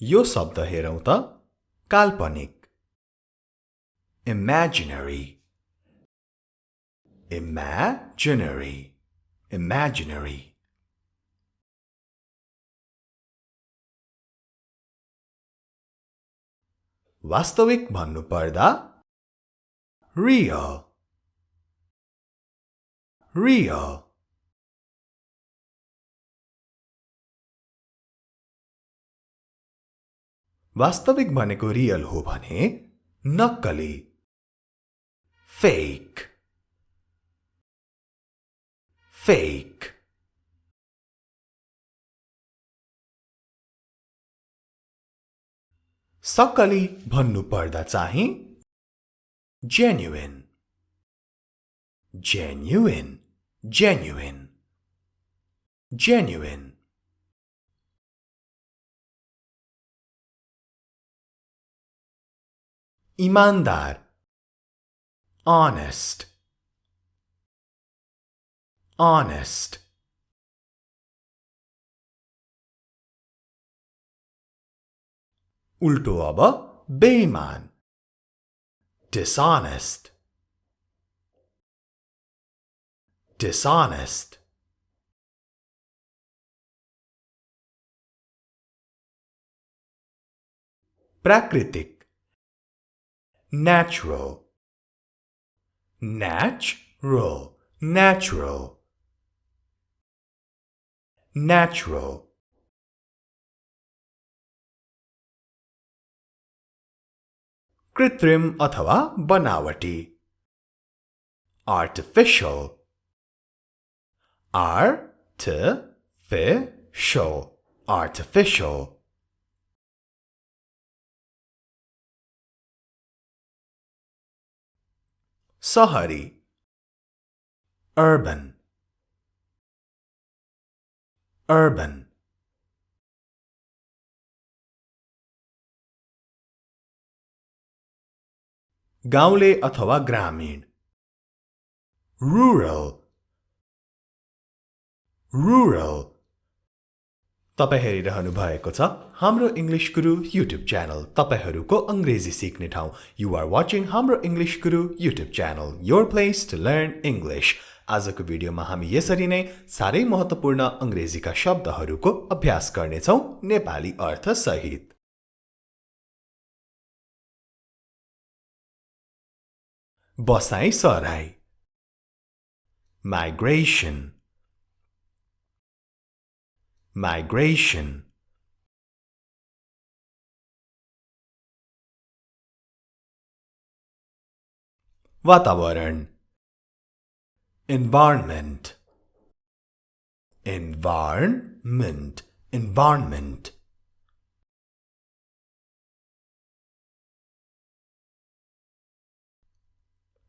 यो शब्द हेरौं त काल्पनिक imaginary imaginary imaginary वास्तविक भन्नु पर्दा real real वास्तविक भनेको रियल हो भने नक्कली fake fake सक्कली भन्नु पर्दा चाहिँ genuine genuine genuine genuine ईमानदार honest honest उल्टो अब बेईमान dishonest dishonest प्राकृतिक natural natural natural natural कृत्रिम अथवा बनावटी artificial artificial artificial सहरी urban urban गाउँले अथवा ग्रामीण rural rural तपाई हेरिरहनु भएको छ हाम्रो इंग्लिश गुरु YouTube च्यानल तपाईहरुको अंग्रेजी सिक्ने ठाउँ You are watching Hamro English Guru YouTube channel your place to learn English आजको भिडियोमा हामी यसरी नै सारै महत्त्वपूर्ण अंग्रेजीका शब्दहरुको अभ्यास गर्ने छौं नेपाली अर्थ सहित बसाई सराई migration migration वातावरण environment environment environment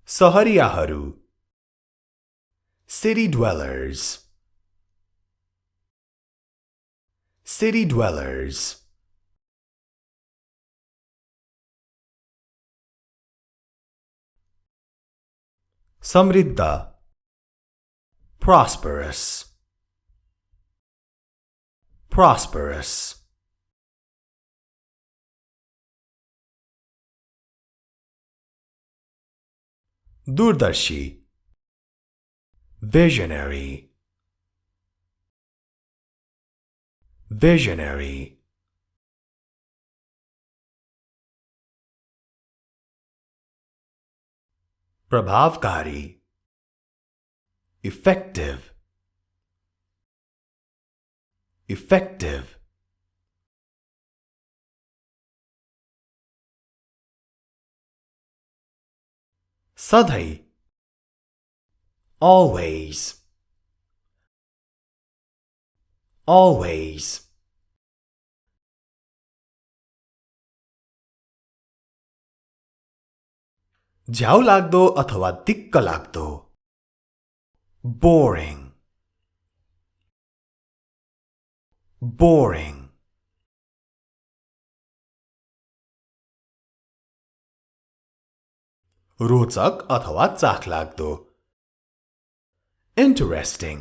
सहरियाहरू city dwellers city dwellers समृद्ध prosperous prosperous दूरदर्शी visionary visionary प्रभावकारी effective effective सधैं always always झ्याउ लाग्दो अथवा दिक्क लाग्दो boring boring रोचक अथवा चाखलाग्दो interesting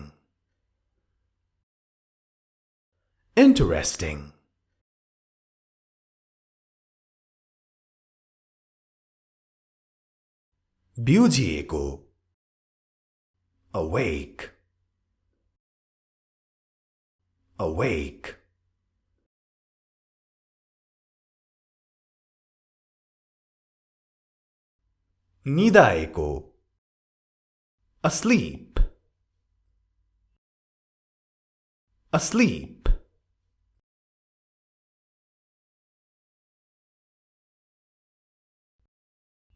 interesting बिउजिएको awake awake निदाएको asleep asleep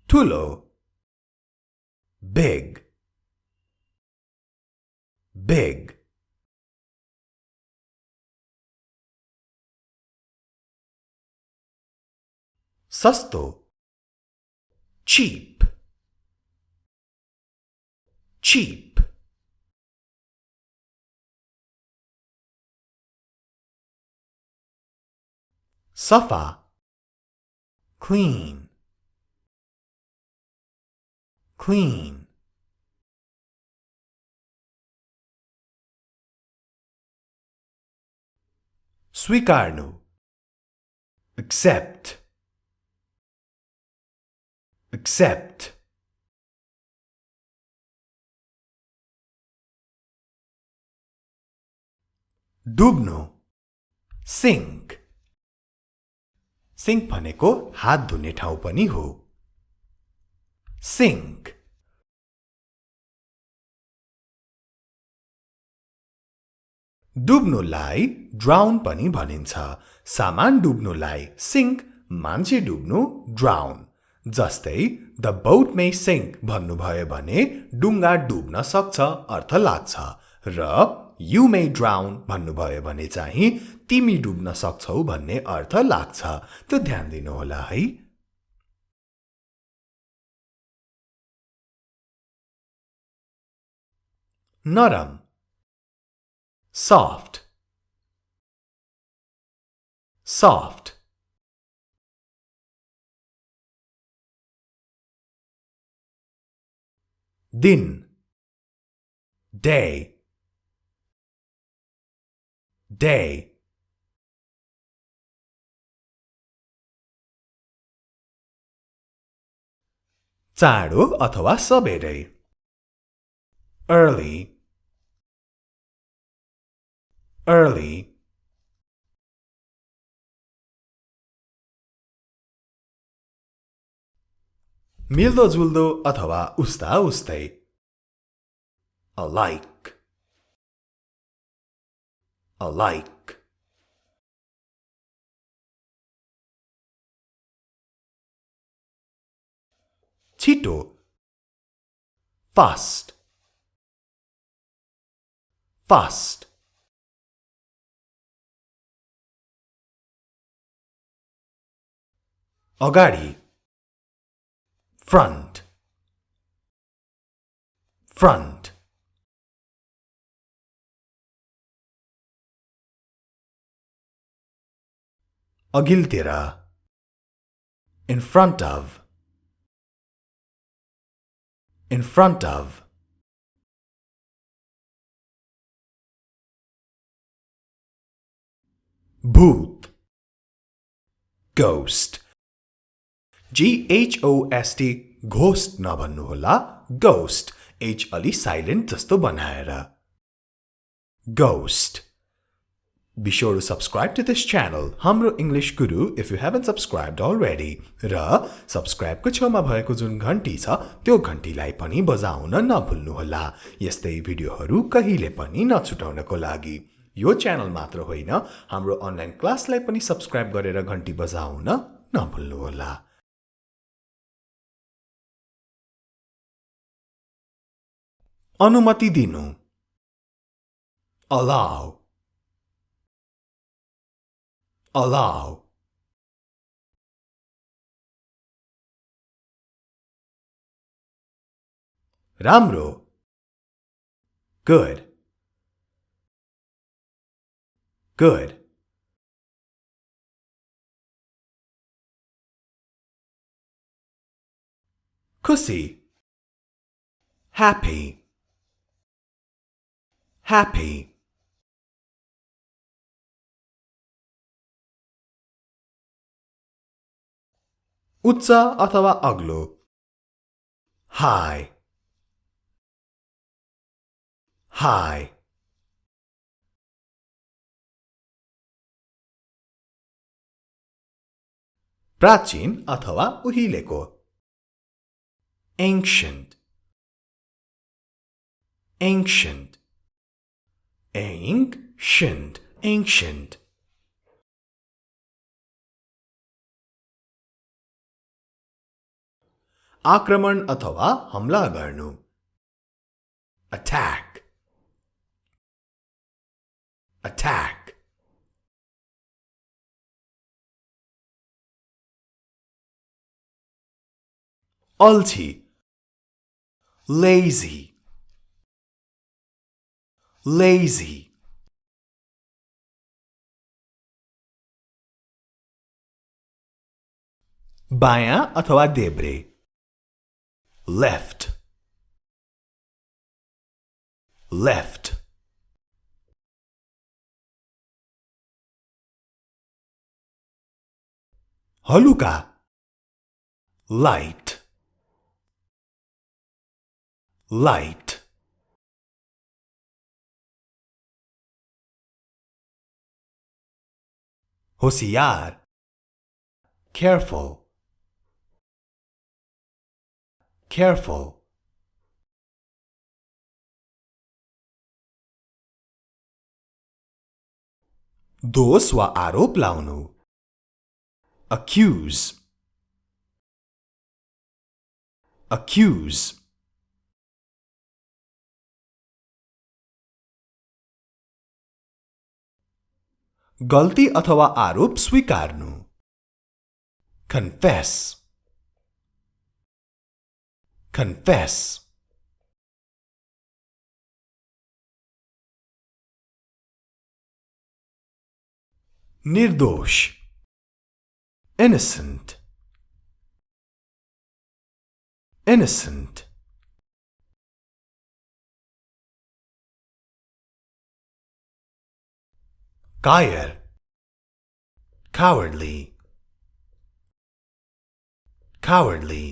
ठुलो big big सस्तो cheap cheap सफा clean clean स्वीकार्नु accept accept डुब्नु sink sink भनेको हात धुने ठाउँ पनि हो sink डुब्नुलाई drown पनि भनिन्छ सामान डुब्नुलाई sink मान्छे डुब्नु drown जस्तै the boat may sink भन्नुभयो भने डुङ्गा डुब्न सक्छ अर्थ लाग्छ र you may drown भन्नुभयो भने चाहिँ तिमी डुब्न सक्छौ भन्ने अर्थ लाग्छ त्यो ध्यान दिनु होला है नरम soft soft दिन day day चाँडो अथवा सबेरै early early मिल्दो जुल्दो अथवा उस्ता उस्तै alike alike छिटो fast fast अगाडि front front अघिल्तिर in front of in front of भूत ghost Ghost ghost नभन्नुहोला ghost H अलि silent जस्तो बनाएर ghost Be sure to subscribe to this channel Hamro English Guru if you haven't subscribed already raw subscribe को छेउमा भएको जुन घण्टी छ त्यो घण्टीलाई पनि बजाउन नभुल्नुहोला यस्तै भिडियोहरू कहिले पनि नछुटाउनको लागि यो च्यानल मात्र होइन हाम्रो अनलाइन क्लासलाई पनि सब्स्क्राइब गरेर घण्टी बजाउन नभुल्नुहोला अनुमति दिनु allow allow राम्रो good good खुसी happy happy उच्च अथवा अग्लो high, high. प्राचीन अथवा उहिलेको ancient, ancient, ancient, ancient. आक्रमण अथवा हमला गर्नु attack, attack. अल्छी lazy, lazy. बायाँ अथवा देब्रे left, left. हलुका light, light. होशियार careful, careful. दोष वा आरोप लाउनु accuse, accuse. गल्ती अथवा आरोप स्वीकार्नु confess, confess. निर्दोष innocent, innocent. कायर cowardly, cowardly.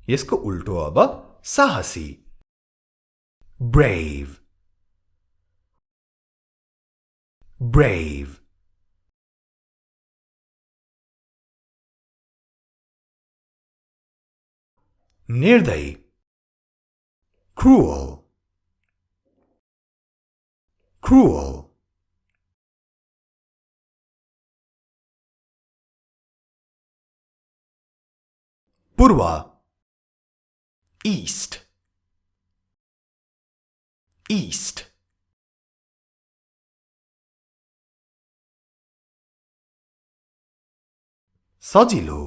यसको उल्टो अब साहसी brave, brave. निर्दयी cruel, cruel. पूर्व east, east. सजिलो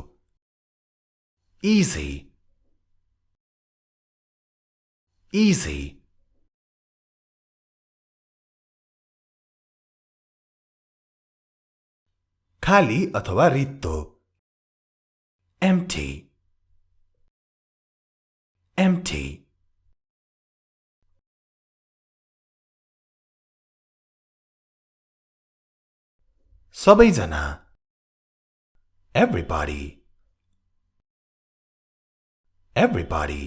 easy, easy. खाली अथवा रित्तो empty, empty. सबैजना everybody, everybody.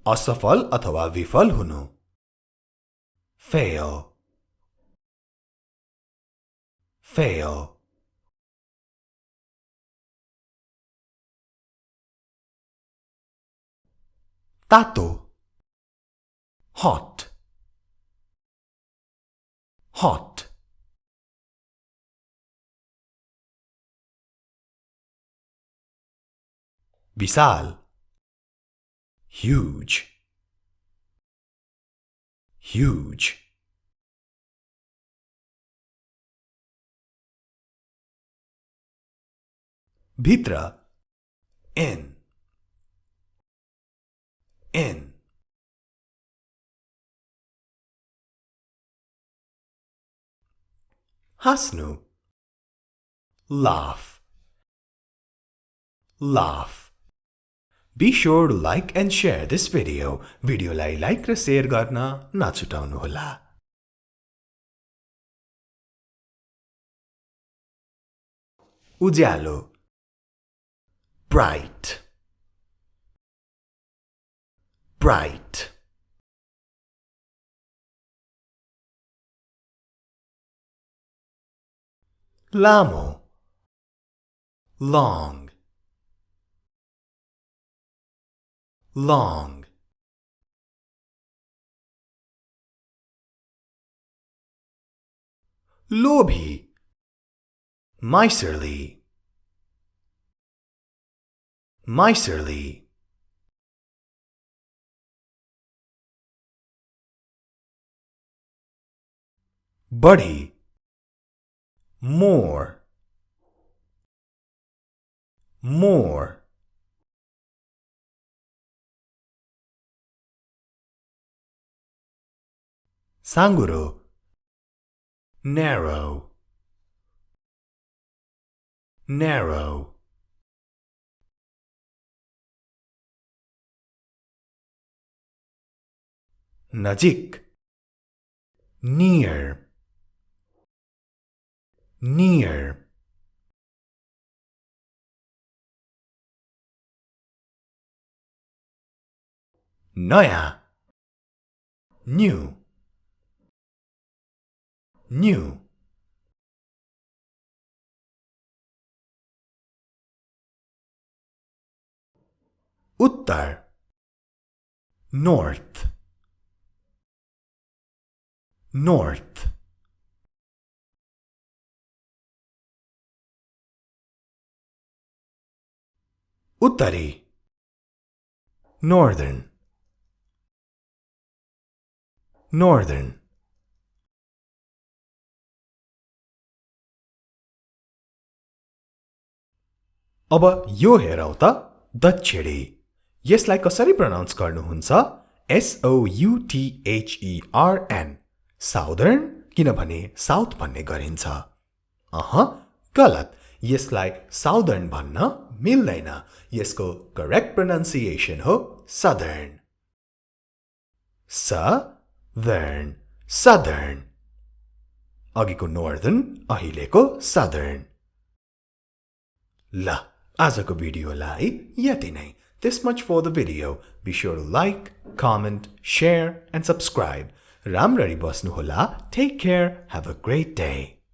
असफल अथवा विफल हुनु fail, fail. तातो hot, hot. विशाल huge, huge. भित्र in, in. हाँस्नु laugh, laugh. Be sure to like and share this video. भिडियोलाई लाइक र शेयर गर्न नछुटाउनुहोला। उज्यालो bright, bright. Lamo, long, long. Lobi, miserly, miserly. Buddy, more, more. Sanguro, narrow, narrow. Najik, near, near. Naya, new, new. Uttar, north, north. Uttari, northern, northern. अब यो हेरौं त दक्षिणी। यसलाई कसरी pronounce गर्नुहुन्छ? SOUTHERN, साउदर्न, किनभने साउथ भन्ने गरिन्छ। गलत, यसलाई साउदर्न भन्न मिल्दैन। यसको करेक्ट प्रोनाउन्सिएसन हो सदर्न। Southern, southern. अघिको नॉर्दर्न, अहिलेको सदर्न। ल, आजको भिडियोलाई यति नै। This much for the video. Be sure to like, comment, share and subscribe. राम्ररी बस्नुहोला. Take care. Have a great day.